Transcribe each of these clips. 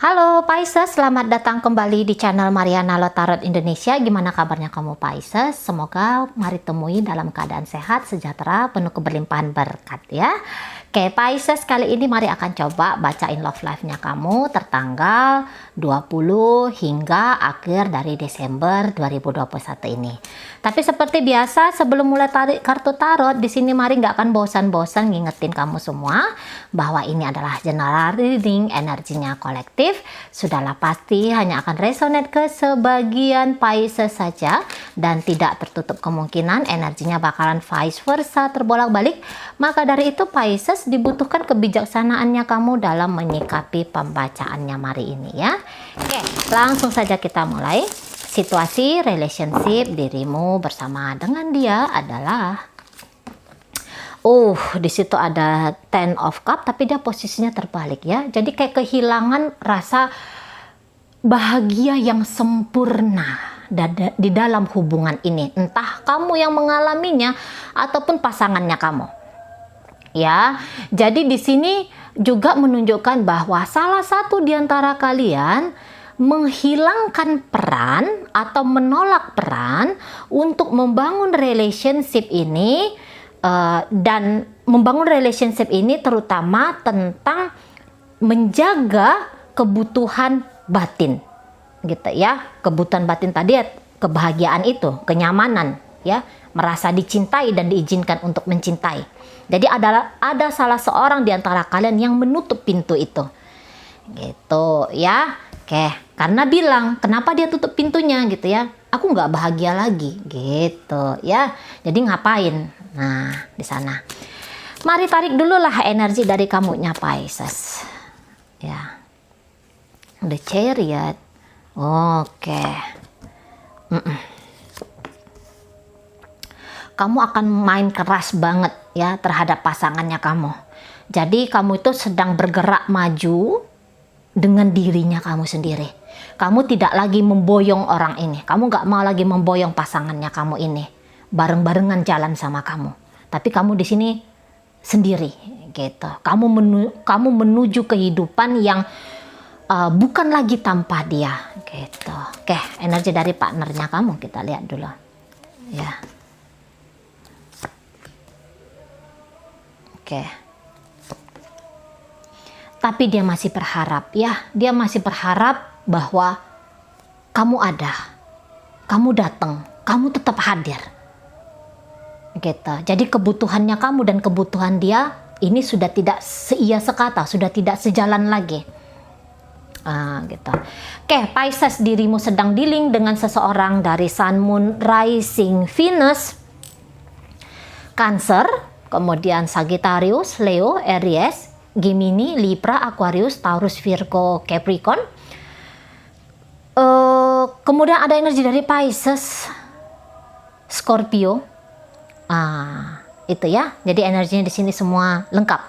Halo Pisces, selamat datang kembali di channel Mariana Lotarot Indonesia. Gimana kabarnya kamu Pisces? Semoga mari temui dalam keadaan sehat, sejahtera, penuh keberlimpahan berkat ya. Oke Pisces, kali ini mari akan coba bacain love life-nya kamu tertanggal 20 hingga akhir dari Desember 2021 ini. Tapi seperti biasa sebelum mulai tarik kartu tarot, di sini mari nggak akan bosan-bosan ngingetin kamu semua bahwa ini adalah general reading, energinya kolektif. Sudahlah pasti hanya akan resonate ke sebagian Pisces saja dan tidak tertutup kemungkinan energinya bakalan vice versa terbolak-balik. Maka dari itu Pisces dibutuhkan kebijaksanaannya kamu dalam menyikapi pembacaannya mari ini ya. Oke, langsung saja kita mulai. Situasi relationship dirimu bersama dengan dia adalah di situ ada Ten of Cup tapi dia posisinya terbalik ya. Jadi kayak kehilangan rasa bahagia yang sempurna di dalam hubungan ini. Entah kamu yang mengalaminya ataupun pasangannya kamu. Ya. Jadi di sini juga menunjukkan bahwa salah satu di antara kalian menghilangkan peran atau menolak peran untuk membangun relationship ini. Dan membangun relationship ini terutama tentang menjaga kebutuhan batin gitu ya. Kebutuhan batin tadi ya, kebahagiaan itu, kenyamanan ya, merasa dicintai dan diizinkan untuk mencintai. Jadi ada salah seorang di antara kalian yang menutup pintu itu gitu ya. Oke, karena bilang kenapa dia tutup pintunya gitu ya, aku nggak bahagia lagi gitu ya. Jadi ngapain? Nah, di sana. Mari tarik dulu lah energi dari kamunya Pisces. Ya. The Chariot. Oke. Kamu akan main keras banget ya terhadap pasangannya kamu. Jadi kamu itu sedang bergerak maju dengan dirinya kamu sendiri. Kamu tidak lagi memboyong orang ini. Kamu nggak mau lagi memboyong pasangannya kamu ini. Bareng-barengan jalan sama kamu. Tapi kamu di sini sendiri gitu. Kamu menuju kehidupan yang bukan lagi tanpa dia gitu. Oke, energi dari partnernya kamu kita lihat dulu. Ya. Oke. Tapi dia masih berharap ya. Dia masih berharap bahwa kamu ada. Kamu datang. Kamu tetap hadir. Gitu. Jadi kebutuhannya kamu dan kebutuhan dia ini sudah tidak seia sekata, sudah tidak sejalan lagi. Gitu. Oke, Pisces, dirimu sedang dealing dengan seseorang dari Sun, Moon, Rising, Venus, Cancer, kemudian Sagittarius, Leo, Aries, Gemini, Libra, Aquarius, Taurus, Virgo, Capricorn. Kemudian ada energi dari Pisces, Scorpio. Itu ya. Jadi energinya di sini semua lengkap.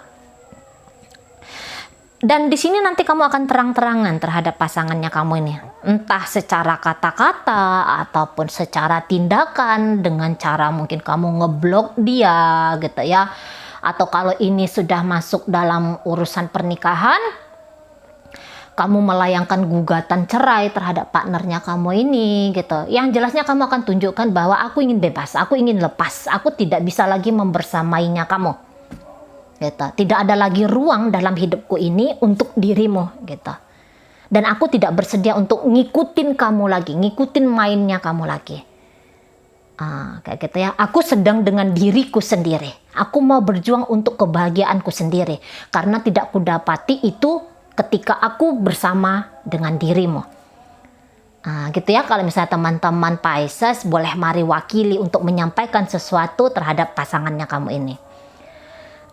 Dan di sini nanti kamu akan terang-terangan terhadap pasangannya kamu ini. Entah secara kata-kata ataupun secara tindakan dengan cara mungkin kamu ngeblok dia gitu ya. Atau kalau ini sudah masuk dalam urusan pernikahan, kamu melayangkan gugatan cerai terhadap partnernya kamu ini gitu. Yang jelasnya kamu akan tunjukkan bahwa aku ingin bebas, aku ingin lepas, aku tidak bisa lagi membersamainya kamu gitu. Tidak ada lagi ruang dalam hidupku ini untuk dirimu gitu. Dan aku tidak bersedia untuk ngikutin kamu lagi, ngikutin mainnya kamu lagi. Kayak gitu ya. Aku sedang dengan diriku sendiri. Aku mau berjuang untuk kebahagiaanku sendiri. Karena tidak kudapati itu ketika aku bersama dengan dirimu. Gitu ya. Kalau misalnya teman-teman Pisces boleh mari wakili untuk menyampaikan sesuatu terhadap pasangannya kamu ini.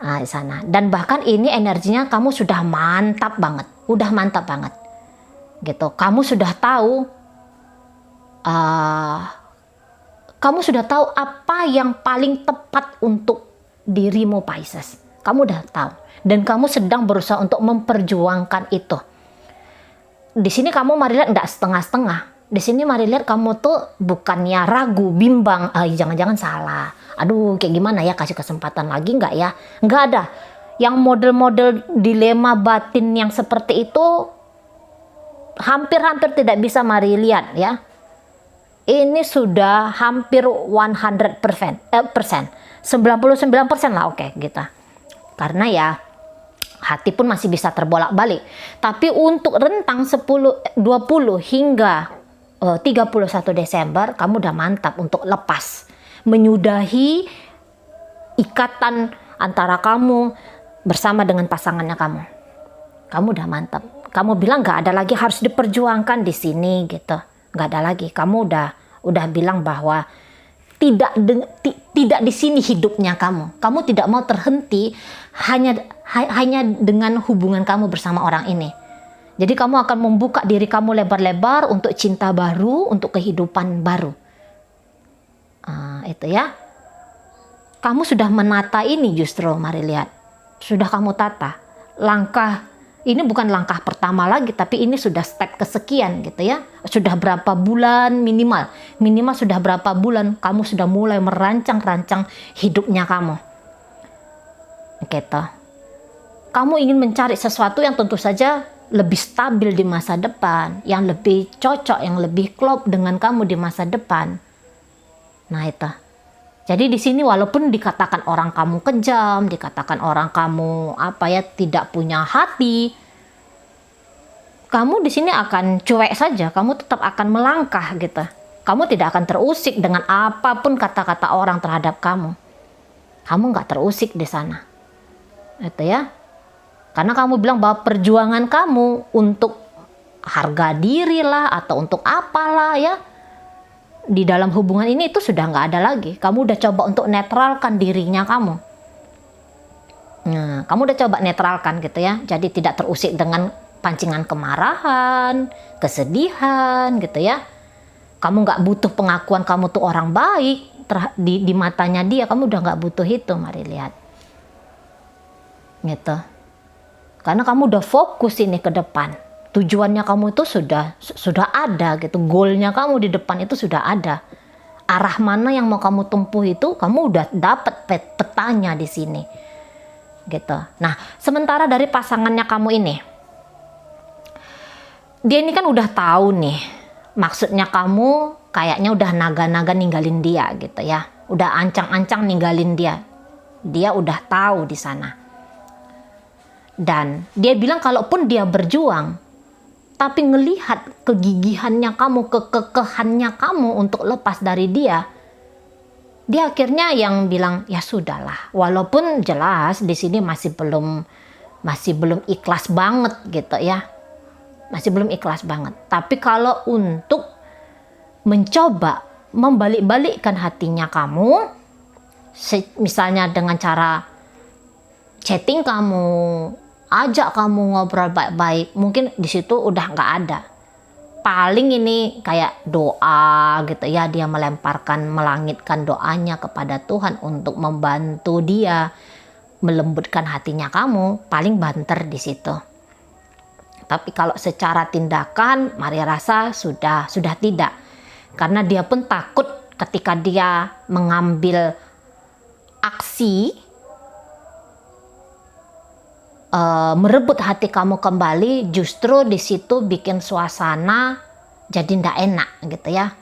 Di sana. Dan bahkan ini energinya kamu sudah mantap banget. Udah mantap banget. Gitu. Kamu sudah tahu apa yang paling tepat untuk dirimu Pisces. Kamu udah tahu. Dan kamu sedang berusaha untuk memperjuangkan itu. Di sini kamu mari lihat enggak setengah-setengah. Di sini mari lihat kamu tuh bukannya ragu, bimbang. Jangan-jangan salah. Aduh, kayak gimana ya, kasih kesempatan lagi enggak ya? Enggak ada. Yang model-model dilema batin yang seperti itu hampir-hampir tidak bisa Mari lihat ya. Ini sudah hampir 100%, 99% lah, oke, gitu. Karena ya hati pun masih bisa terbolak-balik. Tapi untuk rentang 20 hingga 31 Desember, kamu udah mantap untuk lepas, menyudahi ikatan antara kamu bersama dengan pasangannya kamu. Kamu udah mantap. Kamu bilang nggak ada lagi harus diperjuangkan di sini gitu. Nggak ada lagi. Kamu udah bilang bahwa tidak di sini hidupnya kamu. Kamu tidak mau terhenti hanya dengan hubungan kamu bersama orang ini. Jadi kamu akan membuka diri kamu lebar-lebar untuk cinta baru, untuk kehidupan baru. Itu ya. Kamu sudah menata ini justru, Mari lihat. Sudah kamu tata. Langkah ini bukan langkah pertama lagi, tapi ini sudah step kesekian gitu ya. Sudah berapa bulan minimal sudah berapa bulan kamu sudah mulai merancang-rancang hidupnya kamu. Gitu. Kamu ingin mencari sesuatu yang tentu saja lebih stabil di masa depan, yang lebih cocok, yang lebih klop dengan kamu di masa depan. Nah itu. Jadi di sini walaupun dikatakan orang kamu kejam, dikatakan orang kamu tidak punya hati, kamu di sini akan cuek saja, kamu tetap akan melangkah gitu. Kamu tidak akan terusik dengan apapun kata-kata orang terhadap kamu. Kamu nggak terusik di sana. Itu ya. Karena kamu bilang bahwa perjuangan kamu untuk harga diri lah atau untuk apalah ya, di dalam hubungan ini itu sudah nggak ada lagi. Kamu udah coba untuk netralkan dirinya kamu. Nah, kamu udah coba netralkan gitu ya. Jadi tidak terusik dengan pancingan kemarahan, kesedihan gitu ya. Kamu nggak butuh pengakuan kamu tuh orang baik di matanya dia. Kamu udah nggak butuh itu, Mari lihat. Gitu. Karena kamu udah fokus ini ke depan. Tujuannya kamu itu sudah ada gitu. Goalnya kamu di depan itu sudah ada. Arah mana yang mau kamu tempuh itu kamu udah dapat petanya di sini. Gitu. Nah, sementara dari pasangannya kamu ini, dia ini kan udah tahu nih. Maksudnya kamu kayaknya udah naga-naga ninggalin dia gitu ya. Udah ancang-ancang ninggalin dia. Dia udah tahu di sana. Dan dia bilang kalaupun dia berjuang, tapi ngelihat kegigihannya kamu, kekekehannya kamu untuk lepas dari dia akhirnya yang bilang ya sudahlah. Walaupun jelas di sini masih belum ikhlas banget gitu ya, masih belum ikhlas banget. Tapi kalau untuk mencoba membalik-balikkan hatinya kamu, misalnya dengan cara chatting kamu, ajak kamu ngobrol baik-baik, mungkin di situ udah nggak ada. Paling ini kayak doa gitu ya, dia melangitkan doanya kepada Tuhan untuk membantu dia melembutkan hatinya kamu, paling banter di situ. Tapi kalau secara tindakan, Mari rasa sudah tidak, karena dia pun takut ketika dia mengambil aksi merebut hati kamu kembali, justru di situ bikin suasana jadi ndak enak gitu ya.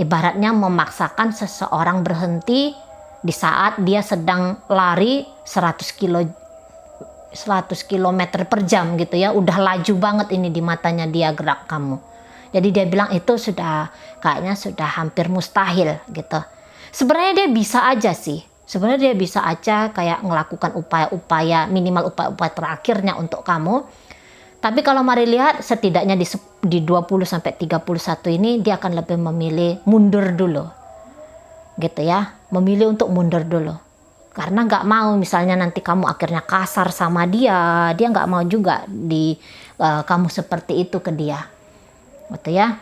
Ibaratnya memaksakan seseorang berhenti di saat dia sedang lari 100 km per jam gitu ya. Udah laju banget ini di matanya dia gerak kamu. Jadi dia bilang itu kayaknya sudah hampir mustahil gitu. Sebenarnya dia bisa aja sih. Sebenarnya dia bisa aja kayak melakukan upaya-upaya, minimal upaya-upaya terakhirnya untuk kamu. Tapi kalau Mari lihat setidaknya di 20-31 ini dia akan lebih memilih mundur dulu. Gitu ya, memilih untuk mundur dulu. Karena nggak mau misalnya nanti kamu akhirnya kasar sama dia nggak mau juga kamu seperti itu ke dia. Gitu ya.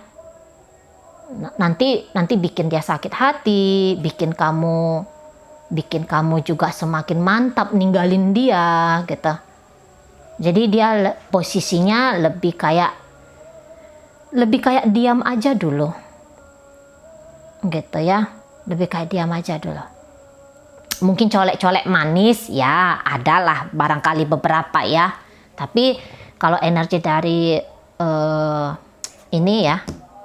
Nanti bikin dia sakit hati, bikin kamu juga semakin mantap ninggalin dia gitu. Jadi dia posisinya lebih kayak diam aja dulu. Gitu ya. Lebih kayak diam aja dulu. Mungkin colek-colek manis ya adalah barangkali beberapa ya. Tapi kalau energi dari Ini ya,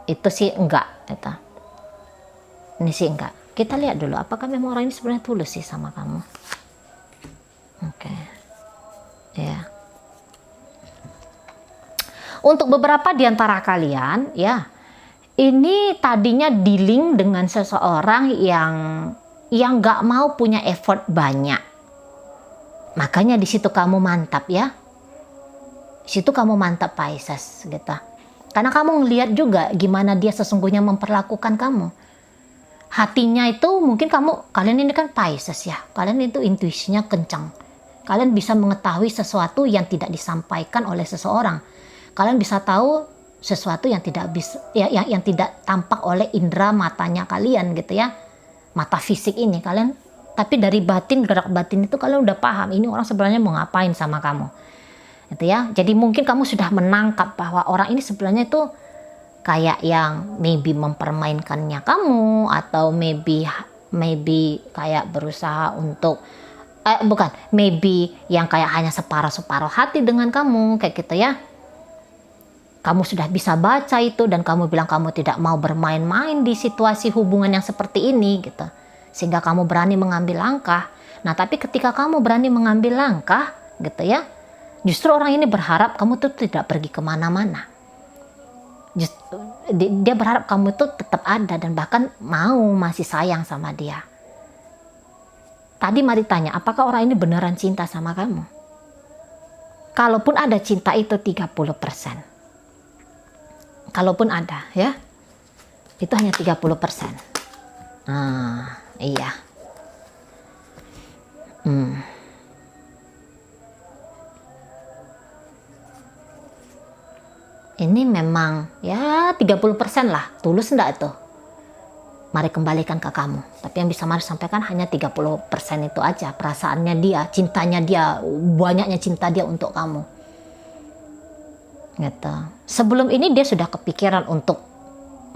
itu sih enggak. Gitu. Ini sih enggak. Kita lihat dulu, apakah memang orang ini sebenarnya tulus sih sama kamu. Oke. Ya. Untuk beberapa di antara kalian, ya, ini tadinya dealing dengan seseorang yang nggak mau punya effort banyak. Makanya di situ kamu mantap ya. Di situ kamu mantap Pisces gitu. Karena kamu ngelihat juga gimana dia sesungguhnya memperlakukan kamu. Hatinya itu mungkin kalian ini kan Pisces ya. Kalian itu intuisinya kencang. Kalian bisa mengetahui sesuatu yang tidak disampaikan oleh seseorang. Kalian bisa tahu sesuatu yang tidak bisa yang tidak tampak oleh indera matanya kalian gitu ya. Mata fisik ini kalian, tapi dari batin, gerak batin itu kalian udah paham ini orang sebenarnya mau ngapain sama kamu. Gitu ya. Jadi mungkin kamu sudah menangkap bahwa orang ini sebenarnya itu kayak yang maybe mempermainkannya kamu, atau maybe kayak berusaha untuk maybe yang kayak hanya separuh hati dengan kamu kayak gitu ya. Kamu sudah bisa baca itu dan kamu bilang kamu tidak mau bermain-main di situasi hubungan yang seperti ini gitu. Sehingga kamu berani mengambil langkah. Nah, tapi ketika kamu berani mengambil langkah gitu ya, justru orang ini berharap kamu tuh tidak pergi kemana-mana. Dia berharap kamu tuh tetap ada dan bahkan masih sayang sama dia. Tadi mari tanya, apakah orang ini beneran cinta sama kamu? Kalaupun ada cinta itu 30%. Kalaupun ada ya, itu hanya 30%. Iya. Ini memang ya 30% lah, tulus enggak tuh? Mari kembalikan ke kamu. Tapi yang bisa mari sampaikan hanya 30% itu aja. Perasaannya dia, cintanya dia, banyaknya cinta dia untuk kamu. Gitu. Sebelum ini dia sudah kepikiran untuk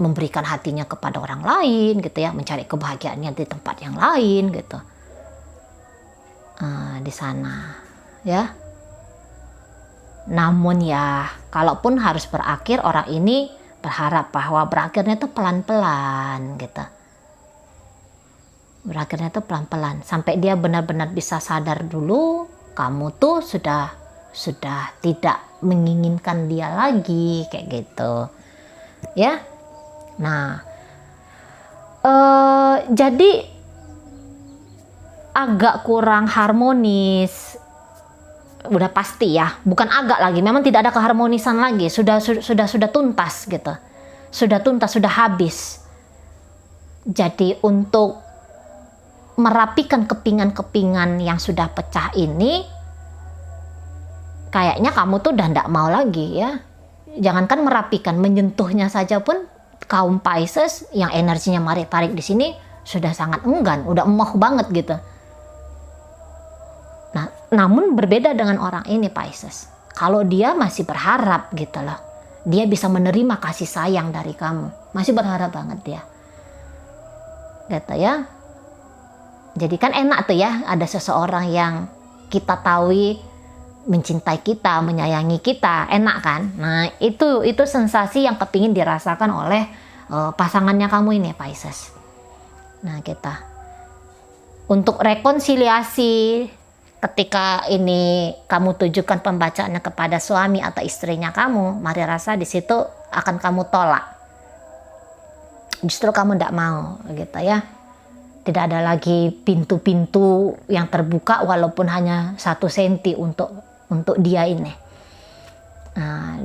memberikan hatinya kepada orang lain gitu ya, mencari kebahagiaannya di tempat yang lain gitu. Di sana ya. Namun ya, kalaupun harus berakhir, orang ini berharap bahwa berakhirnya itu pelan-pelan gitu. Berakhirnya itu pelan-pelan sampai dia benar-benar bisa sadar dulu kamu tuh sudah tidak menginginkan dia lagi kayak gitu ya. Nah, jadi agak kurang harmonis, udah pasti ya, bukan agak lagi, memang tidak ada keharmonisan lagi, sudah tuntas gitu, sudah habis. Jadi untuk merapikan kepingan-kepingan yang sudah pecah ini, kayaknya kamu tuh udah nggak mau lagi ya. Jangankan merapikan, menyentuhnya saja pun kaum Pisces yang energinya tarik di sini sudah sangat enggan, udah emoh banget gitu. Nah, namun berbeda dengan orang ini Pisces. Kalau dia masih berharap gitu loh, dia bisa menerima kasih sayang dari kamu, masih berharap banget dia. Gitu ya. Jadi kan enak tuh ya, ada seseorang yang kita tahu mencintai kita, menyayangi kita, enak kan? Nah, itu sensasi yang kepingin dirasakan oleh pasangannya kamu ini, Pisces. Nah, kita untuk rekonsiliasi ketika ini kamu tujukan pembacaannya kepada suami atau istrinya kamu, mari rasa di situ akan kamu tolak. Justru kamu tidak mau, gitu ya. Tidak ada lagi pintu-pintu yang terbuka walaupun hanya 1 senti untuk dia ini. Nah,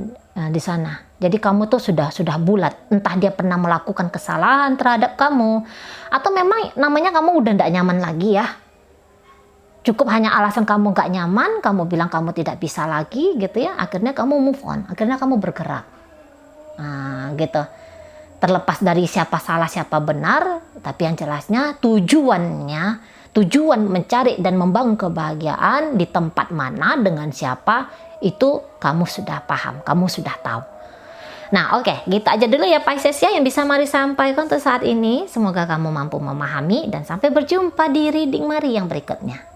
di sana. Jadi kamu tuh sudah bulat. Entah dia pernah melakukan kesalahan terhadap kamu, atau memang namanya kamu udah tidak nyaman lagi ya. Cukup hanya alasan kamu nggak nyaman, kamu bilang kamu tidak bisa lagi gitu ya. Akhirnya kamu move on. Akhirnya kamu bergerak. Nah, gitu. Terlepas dari siapa salah siapa benar, tapi yang jelasnya tujuan mencari dan membangun kebahagiaan di tempat mana dengan siapa itu kamu sudah paham, kamu sudah tahu. Nah, oke, gitu aja dulu ya Pisces ya yang bisa Mari sampaikan untuk saat ini. Semoga kamu mampu memahami dan sampai berjumpa di reading Mari yang berikutnya.